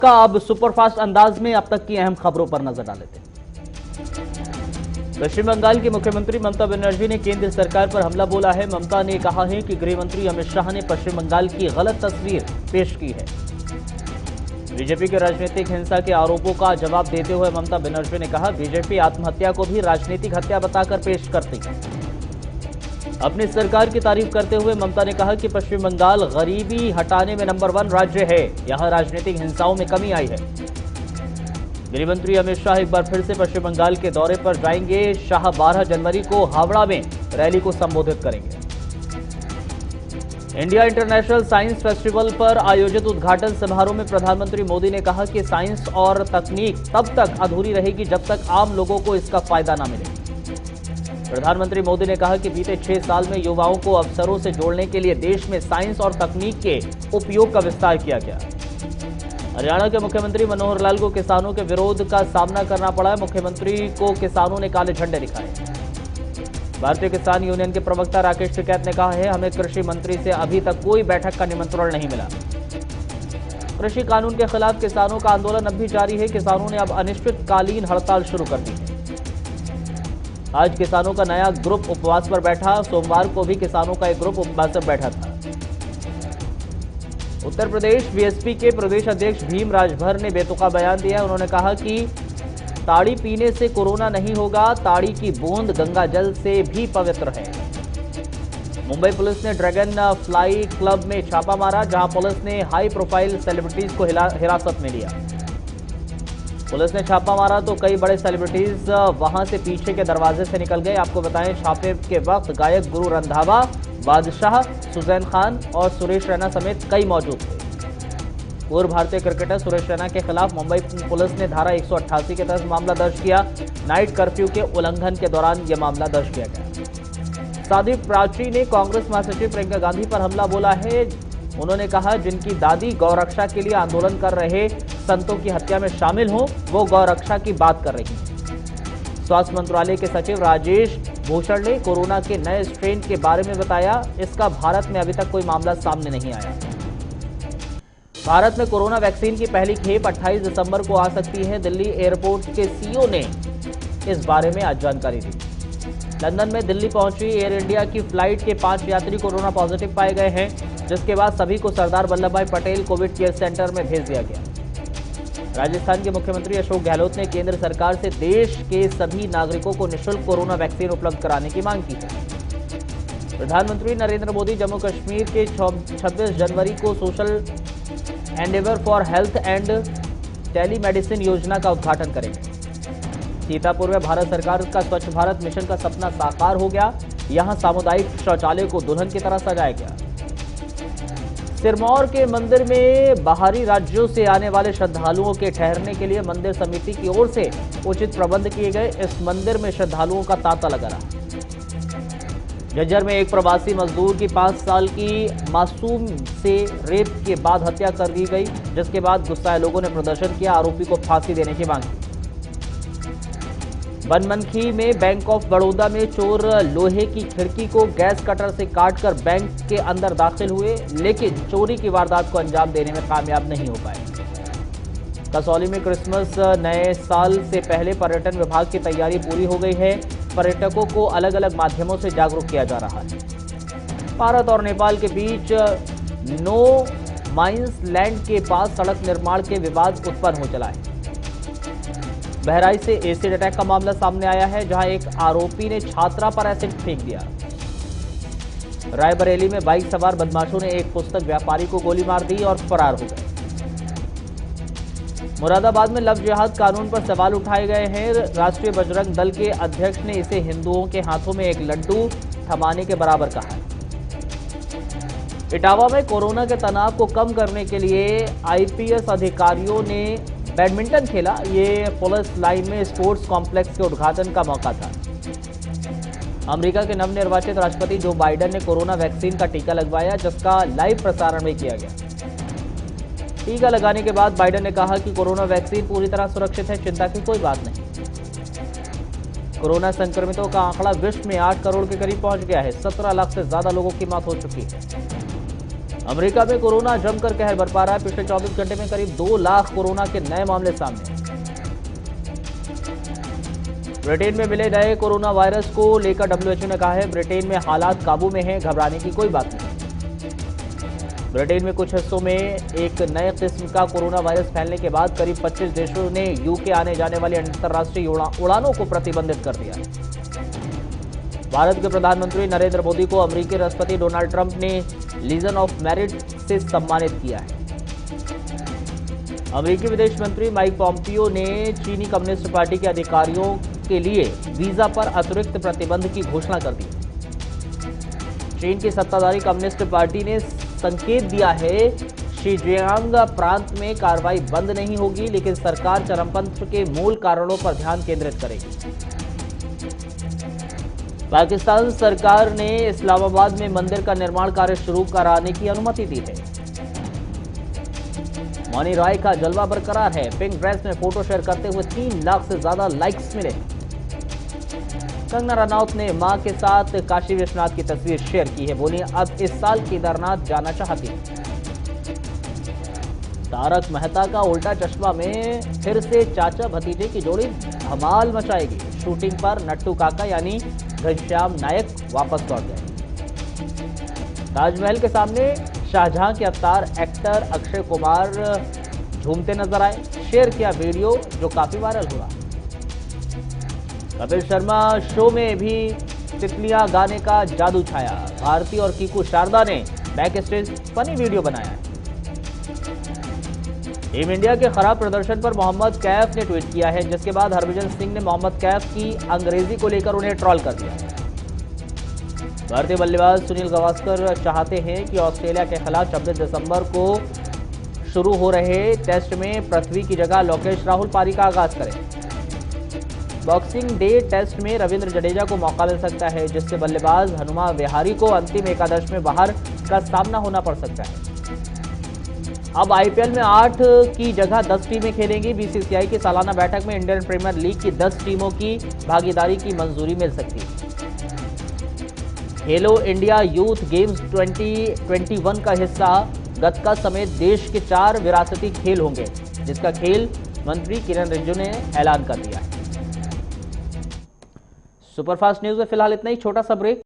का अब सुपरफास्ट अंदाज में अब तक की अहम खबरों पर नजर डालते हैं। पश्चिम बंगाल की मुख्यमंत्री ममता बनर्जी ने केंद्र सरकार पर हमला बोला है। ममता ने कहा है कि गृह मंत्री अमित शाह ने पश्चिम बंगाल की गलत तस्वीर पेश की है। बीजेपी के राजनीतिक हिंसा के आरोपों का जवाब देते हुए ममता बनर्जी ने कहा, बीजेपी आत्महत्या को भी राजनीतिक हत्या बताकर पेश करती है। अपनी सरकार की तारीफ करते हुए ममता ने कहा कि पश्चिम बंगाल गरीबी हटाने में नंबर 1 राज्य है। यहां राजनीतिक हिंसाओं में कमी आई है। गृह मंत्री अमित शाह एक बार फिर से पश्चिम बंगाल के दौरे पर जाएंगे। शाह 12 जनवरी को हावड़ा में रैली को संबोधित करेंगे। इंडिया इंटरनेशनल साइंस फेस्टिवल पर आयोजित उद्घाटन समारोह में प्रधानमंत्री मोदी ने कहा कि साइंस और तकनीक तब तक अधूरी रहेगी जब तक आम लोगों को इसका फायदा न मिले। प्रधानमंत्री मोदी ने कहा कि बीते 6 साल में युवाओं को अवसरों से जोड़ने के लिए देश में साइंस और तकनीक के उपयोग का विस्तार किया गया। हरियाणा के मुख्यमंत्री मनोहर लाल को किसानों के विरोध का सामना करना पड़ा। मुख्यमंत्री को किसानों ने काले झंडे दिखाए। भारतीय किसान यूनियन के प्रवक्ता राकेश टिकैत ने कहा है, हमें कृषि मंत्री से अभी तक कोई बैठक का निमंत्रण नहीं मिला। कृषि कानून के खिलाफ किसानों का आंदोलन अब भी जारी है। किसानों ने अब अनिश्चितकालीन हड़ताल शुरू कर दी है। आज किसानों का नया ग्रुप उपवास पर बैठा। सोमवार को भी किसानों का एक ग्रुप उपवास पर बैठा था। उत्तर प्रदेश बीएसपी के प्रदेश अध्यक्ष भीम राजभर ने बेतुका बयान दिया। उन्होंने कहा कि ताड़ी पीने से कोरोना नहीं होगा, ताड़ी की बूंद गंगा जल से भी पवित्र है। मुंबई पुलिस ने ड्रैगन फ्लाई क्लब में छापा मारा, जहां पुलिस ने हाई प्रोफाइल सेलिब्रिटीज को हिरासत में लिया। पुलिस ने छापा मारा तो कई बड़े सेलिब्रिटीज वहां से पीछे के दरवाजे से निकल गए। आपको बताएं, छापे के वक्त गायक गुरु रंधावा, बादशाह, सुजैन खान और सुरेश रैना समेत कई मौजूद थे। पूर्व भारतीय क्रिकेटर सुरेश रैना के खिलाफ मुंबई पुलिस ने धारा 188 के तहत मामला दर्ज किया। नाइट कर्फ्यू के उल्लंघन के दौरान यह मामला दर्ज किया गया। साध्वी प्राची ने कांग्रेस महासचिव प्रियंका गांधी पर हमला बोला है। उन्होंने कहा, जिनकी दादी गौरक्षा के लिए आंदोलन कर रहे संतों की हत्या में शामिल हों, वो गौरक्षा की बात कर रही हैं। स्वास्थ्य मंत्रालय के सचिव राजेश भूषण ने कोरोना के नए स्ट्रेन के बारे में बताया। इसका भारत में अभी तक कोई मामला सामने नहीं आया। भारत में कोरोना वैक्सीन की पहली खेप 28 दिसंबर को आ सकती है। दिल्ली एयरपोर्ट के सीईओ ने इस बारे में आज जानकारी दी। लंदन में दिल्ली पहुंची एयर इंडिया की फ्लाइट के 5 यात्री कोरोना पॉजिटिव पाए गए हैं, जिसके बाद सभी को सरदार वल्लभ भाई पटेल कोविड केयर सेंटर में भेज दिया गया। राजस्थान के मुख्यमंत्री अशोक गहलोत ने केंद्र सरकार से देश के सभी नागरिकों को निःशुल्क कोरोना वैक्सीन उपलब्ध कराने की मांग की है। प्रधानमंत्री नरेंद्र मोदी जम्मू कश्मीर के 26 जनवरी को social Endeavour for health and telemedicine योजना का उद्घाटन करेंगे। सीतापुर में भारत सरकार का स्वच्छ भारत मिशन का सपना साकार हो गया। यहां सामुदायिक शौचालय को दुल्हन की तरह सजाया गया। सिरमौर के मंदिर में बाहरी राज्यों से आने वाले श्रद्धालुओं के ठहरने के लिए मंदिर समिति की ओर से उचित प्रबंध किए गए। इस मंदिर में श्रद्धालुओं का तांता लगा रहा। झज्जर में एक प्रवासी मजदूर की 5 साल की मासूम से रेप के बाद हत्या कर दी गई, जिसके बाद गुस्साए लोगों ने प्रदर्शन किया। आरोपी को फांसी देने की मांग की। बनमनखी में बैंक ऑफ बड़ौदा में चोर लोहे की खिड़की को गैस कटर से काटकर बैंक के अंदर दाखिल हुए, लेकिन चोरी की वारदात को अंजाम देने में कामयाब नहीं हो पाए। कसौली में क्रिसमस नए साल से पहले पर्यटन विभाग की तैयारी पूरी हो गई है। पर्यटकों को अलग अलग माध्यमों से जागरूक किया जा रहा है। भारत और नेपाल के बीच नो माइंस लैंड के पास सड़क निर्माण के विवाद उत्पन्न हो चला है। बहराइच से एसिड अटैक का मामला सामने आया है, जहां एक आरोपी ने छात्रा पर एसिड फेंक दिया। रायबरेली में बाइक सवार बदमाशों ने एक पुस्तक व्यापारी को गोली मार दी और फरार हो गए। मुरादाबाद में लव जिहाद कानून पर सवाल उठाए गए हैं। राष्ट्रीय बजरंग दल के अध्यक्ष ने इसे हिंदुओं के हाथों में एक लड्डू थमाने के बराबर कहा है। इटावा में कोरोना के तनाव को कम करने के लिए आईपीएस अधिकारियों ने बैडमिंटन खेला। ये पुलिस लाइन में स्पोर्ट्स कॉम्प्लेक्स के उद्घाटन का मौका था। अमेरिका के नवनिर्वाचित राष्ट्रपति जो बाइडेन ने कोरोना वैक्सीन का टीका लगवाया, जिसका लाइव प्रसारण भी किया गया। टीका लगाने के बाद बाइडेन ने कहा कि कोरोना वैक्सीन पूरी तरह सुरक्षित है, चिंता की कोई बात नहीं। कोरोना संक्रमितों का आंकड़ा विश्व में 8 करोड़ के करीब पहुंच गया है। 17 लाख से ज्यादा लोगों की मौत हो चुकी है। अमेरिका में कोरोना जमकर कहर बरपा रहा है। पिछले 24 घंटे में करीब 2 लाख कोरोना के नए मामले सामने। ब्रिटेन में मिले नए कोरोना वायरस को लेकर डब्ल्यूएचओ ने कहा है ब्रिटेन में हालात काबू में हैं, घबराने की कोई बात नहीं। ब्रिटेन में कुछ हिस्सों में एक नए किस्म का कोरोना वायरस फैलने के बाद करीब 25 देशों ने यूके आने जाने वाली अंतर्राष्ट्रीय उड़ानों को प्रतिबंधित कर दिया। भारत के प्रधानमंत्री नरेंद्र मोदी को अमेरिकी राष्ट्रपति डोनाल्ड ट्रंप ने लीजन ऑफ मेरिट से सम्मानित किया है। अमेरिकी विदेश मंत्री माइक पॉम्पियो ने चीनी कम्युनिस्ट पार्टी के अधिकारियों के लिए वीजा पर अतिरिक्त प्रतिबंध की घोषणा कर दी। चीन की सत्ताधारी कम्युनिस्ट पार्टी ने संकेत दिया है शीजियांग प्रांत में कार्रवाई बंद नहीं होगी, लेकिन सरकार चरमपंथ के मूल कारणों पर ध्यान केंद्रित करेगी। पाकिस्तान सरकार ने इस्लामाबाद में मंदिर का निर्माण कार्य शुरू कराने की अनुमति दी है। मौनी रॉय का जलवा बरकरार है। पिंक ड्रेस में फोटो शेयर करते हुए 3 लाख से ज्यादा लाइक्स मिले। कंगना रनौत ने मां के साथ काशी विश्वनाथ की तस्वीर शेयर की है। बोली अब इस साल केदारनाथ जाना चाहती हूं। तारक मेहता का उल्टा चश्मा में फिर से चाचा भतीजे की जोड़ी धमाल मचाएगी। शूटिंग पर नट्टू काका यानी घनश्याम नायक वापस लौट गए। ताजमहल के सामने शाहजहां के अवतार एक्टर अक्षय कुमार झूमते नजर आए। शेयर किया वीडियो जो काफी वायरल हुआ। कपिल शर्मा शो में भी तितलियां गाने का जादू छाया। भारती और कीकू शारदा ने बैक स्टेज फनी वीडियो बनाया है। टीम इंडिया के खराब प्रदर्शन पर मोहम्मद कैफ ने ट्वीट किया है, जिसके बाद हरभजन सिंह ने मोहम्मद कैफ की अंग्रेजी को लेकर उन्हें ट्रोल कर दिया। भारतीय बल्लेबाज सुनील गावस्कर चाहते हैं कि ऑस्ट्रेलिया के खिलाफ 26 दिसंबर को शुरू हो रहे टेस्ट में पृथ्वी की जगह लोकेश राहुल पारी का आगाज करें। बॉक्सिंग डे टेस्ट में रविंद्र जडेजा को मौका मिल सकता है, जिससे बल्लेबाज हनुमा विहारी को अंतिम एकादश में बाहर का सामना होना पड़ सकता है। अब आईपीएल में 8 की जगह 10 टीमें खेलेंगी। बीसीसीआई की सालाना बैठक में इंडियन प्रीमियर लीग की 10 टीमों की भागीदारी की मंजूरी मिल सकती है। खेलो इंडिया यूथ गेम्स 2021 का हिस्सा गतका समेत देश के 4 विरासती खेल होंगे, जिसका खेल मंत्री किरण रिजिजू ने ऐलान कर दिया है। सुपरफास्ट न्यूज में फिलहाल इतना ही। छोटा सा ब्रेक।